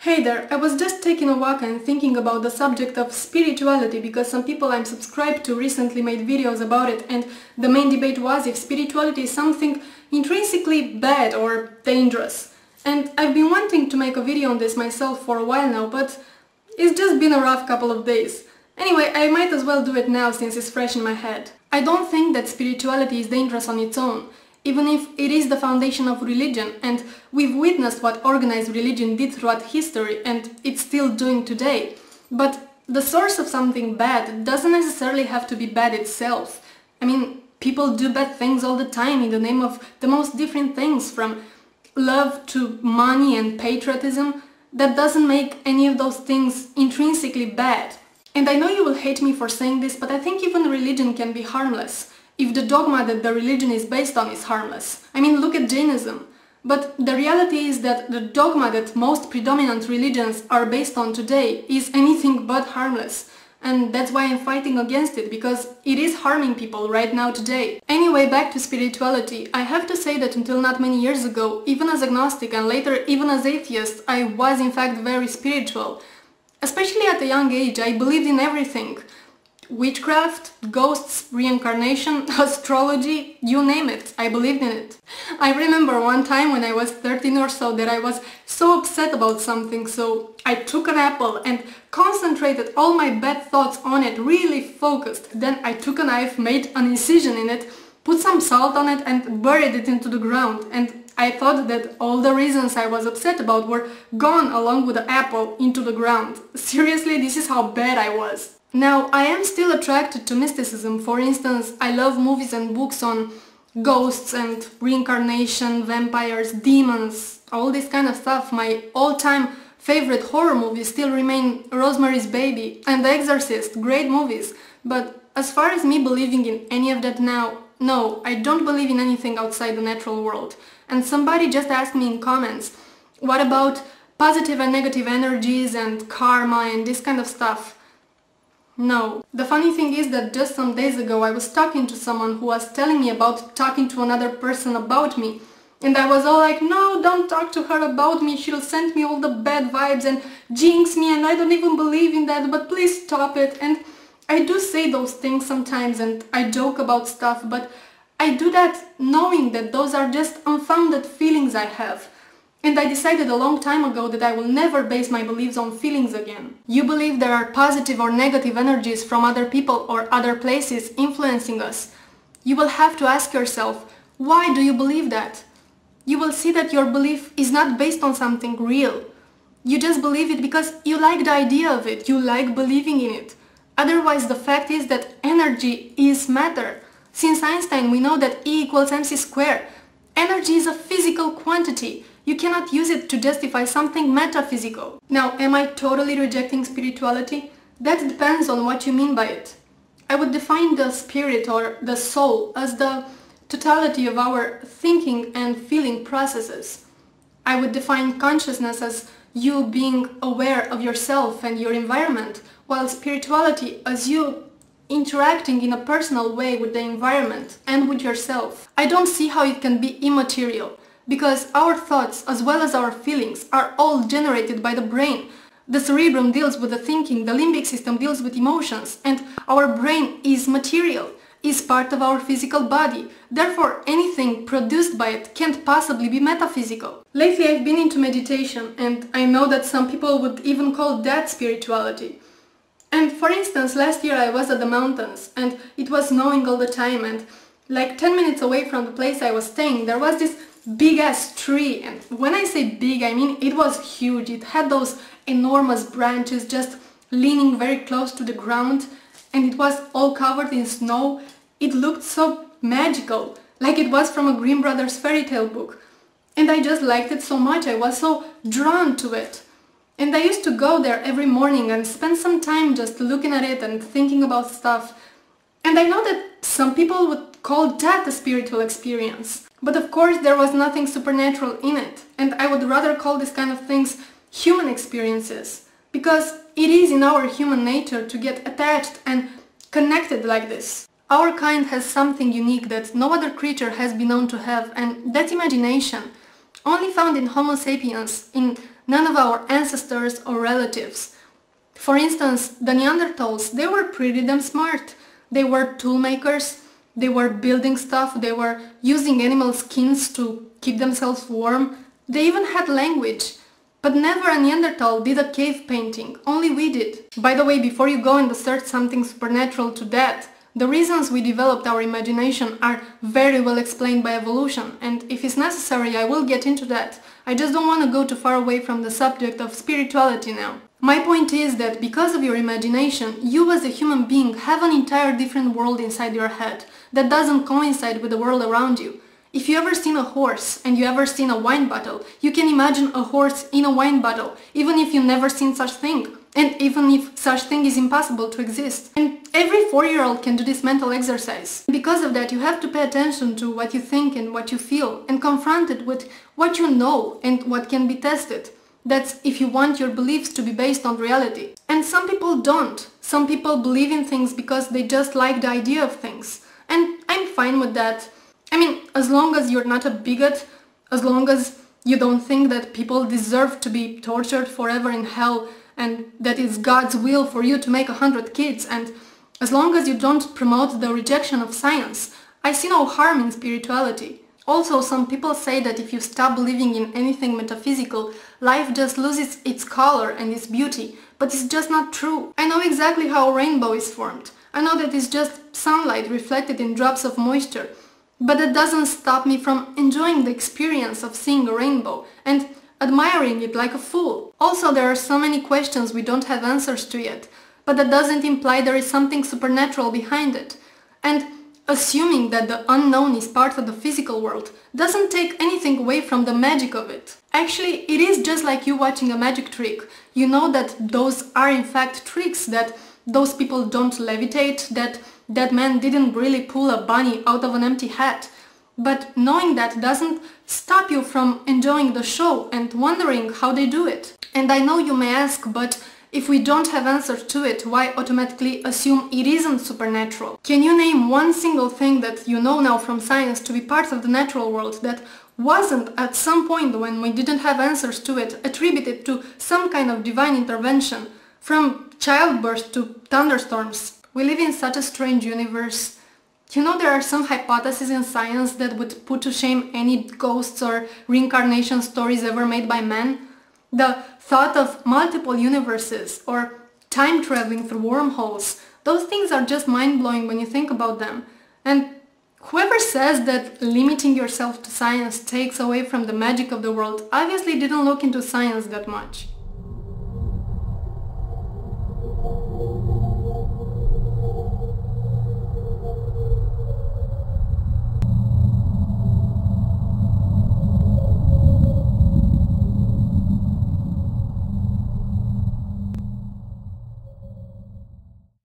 Hey there, I was just taking a walk and thinking about the subject of spirituality because some people I'm subscribed to recently made videos about it, and the main debate was if spirituality is something intrinsically bad or dangerous. And I've been wanting to make a video on this myself for a while now, but it's just been a rough couple of days. Anyway, I might as well do it now since it's fresh in my head. I don't think that spirituality is dangerous on its own, even if it is the foundation of religion, and we've witnessed what organized religion did throughout history and it's still doing today. But the source of something bad doesn't necessarily have to be bad itself. I mean, people do bad things all the time in the name of the most different things, from love to money and patriotism. That doesn't make any of those things intrinsically bad. And I know you will hate me for saying this, but I think even religion can be harmless if the dogma that the religion is based on is harmless. I mean, look at Jainism. But the reality is that the dogma that most predominant religions are based on today is anything but harmless. And that's why I'm fighting against it, because it is harming people right now today. Anyway, back to spirituality. I have to say that until not many years ago, even as agnostic and later even as atheist, I was in fact very spiritual. Especially at a young age, I believed in everything. Witchcraft, ghosts, reincarnation, astrology, you name it, I believed in it. I remember one time when I was 13 or so that I was so upset about something, so I took an apple and concentrated all my bad thoughts on it, really focused. Then I took a knife, made an incision in it, put some salt on it and buried it into the ground. And I thought that all the reasons I was upset about were gone along with the apple into the ground. Seriously, this is how bad I was. Now, I am still attracted to mysticism. For instance, I love movies and books on ghosts and reincarnation, vampires, demons, all this kind of stuff. My all-time favorite horror movies still remain Rosemary's Baby and The Exorcist, great movies. But as far as me believing in any of that now, no, I don't believe in anything outside the natural world. And somebody just asked me in comments, what about positive and negative energies and karma and this kind of stuff? No. The funny thing is that just some days ago I was talking to someone who was telling me about talking to another person about me. And I was all like, no, don't talk to her about me, she'll send me all the bad vibes and jinx me and I don't even believe in that, but please stop it. And I do say those things sometimes and I joke about stuff, but I do that knowing that those are just unfounded feelings I have. And I decided a long time ago that I will never base my beliefs on feelings again. You believe there are positive or negative energies from other people or other places influencing us. You will have to ask yourself, why do you believe that? You will see that your belief is not based on something real. You just believe it because you like the idea of it, you like believing in it. Otherwise, the fact is that energy is matter. Since Einstein, we know that E equals mc squared. Energy is a physical quantity. You cannot use it to justify something metaphysical. Now, am I totally rejecting spirituality? That depends on what you mean by it. I would define the spirit or the soul as the totality of our thinking and feeling processes. I would define consciousness as you being aware of yourself and your environment, while spirituality as you interacting in a personal way with the environment and with yourself. I don't see how it can be immaterial, because our thoughts as well as our feelings are all generated by the brain. The cerebrum deals with the thinking, the limbic system deals with emotions, and our brain is material, is part of our physical body. Therefore, anything produced by it can't possibly be metaphysical. Lately I've been into meditation, and I know that some people would even call that spirituality. And for instance, last year I was at the mountains and it was snowing all the time, and like 10 minutes away from the place I was staying there was this big ass tree, and when I say big I mean it was huge. It had those enormous branches just leaning very close to the ground, and it was all covered in snow. It looked so magical, like it was from a Grimm Brothers fairy tale book, and I just liked it so much. I was so drawn to it. And I used to go there every morning and spend some time just looking at it and thinking about stuff. And I know that some people would call that a spiritual experience. But of course there was nothing supernatural in it. And I would rather call this kind of things human experiences. Because it is in our human nature to get attached and connected like this. Our kind has something unique that no other creature has been known to have, and that's imagination. Only found in Homo sapiens, in none of our ancestors or relatives. For instance, the Neanderthals, they were pretty damn smart. They were tool makers, they were building stuff, they were using animal skins to keep themselves warm. They even had language. But never a Neanderthal did a cave painting, only we did. By the way, before you go and assert something supernatural to that, the reasons we developed our imagination are very well explained by evolution, and if it's necessary I will get into that. I just don't want to go too far away from the subject of spirituality now. My point is that because of your imagination, you as a human being have an entire different world inside your head that doesn't coincide with the world around you. If you ever seen a horse and you ever seen a wine bottle, you can imagine a horse in a wine bottle, even if you never seen such thing, and even if such thing is impossible to exist. And every 4-year-old can do this mental exercise. Because of that, you have to pay attention to what you think and what you feel, and confront it with what you know and what can be tested. That's if you want your beliefs to be based on reality. And some people don't. Some people believe in things because they just like the idea of things. And I'm fine with that. I mean, as long as you're not a bigot, as long as you don't think that people deserve to be tortured forever in hell and that it's God's will for you to make 100 kids, and as long as you don't promote the rejection of science, I see no harm in spirituality. Also, some people say that if you stop believing in anything metaphysical, life just loses its color and its beauty, but it's just not true. I know exactly how a rainbow is formed. I know that it's just sunlight reflected in drops of moisture. But that doesn't stop me from enjoying the experience of seeing a rainbow and admiring it like a fool. Also, there are so many questions we don't have answers to yet, but that doesn't imply there is something supernatural behind it. And assuming that the unknown is part of the physical world doesn't take anything away from the magic of it. Actually, it is just like you watching a magic trick. You know that those are in fact tricks, that those people don't levitate, that man didn't really pull a bunny out of an empty hat. But knowing that doesn't stop you from enjoying the show and wondering how they do it. And I know you may ask, but if we don't have answers to it, why automatically assume it isn't supernatural? Can you name one single thing that you know now from science to be part of the natural world that wasn't at some point when we didn't have answers to it attributed to some kind of divine intervention? From childbirth to thunderstorms. We live in such a strange universe. You know, there are some hypotheses in science that would put to shame any ghosts or reincarnation stories ever made by man. The thought of multiple universes or time traveling through wormholes, those things are just mind-blowing when you think about them. And whoever says that limiting yourself to science takes away from the magic of the world obviously didn't look into science that much.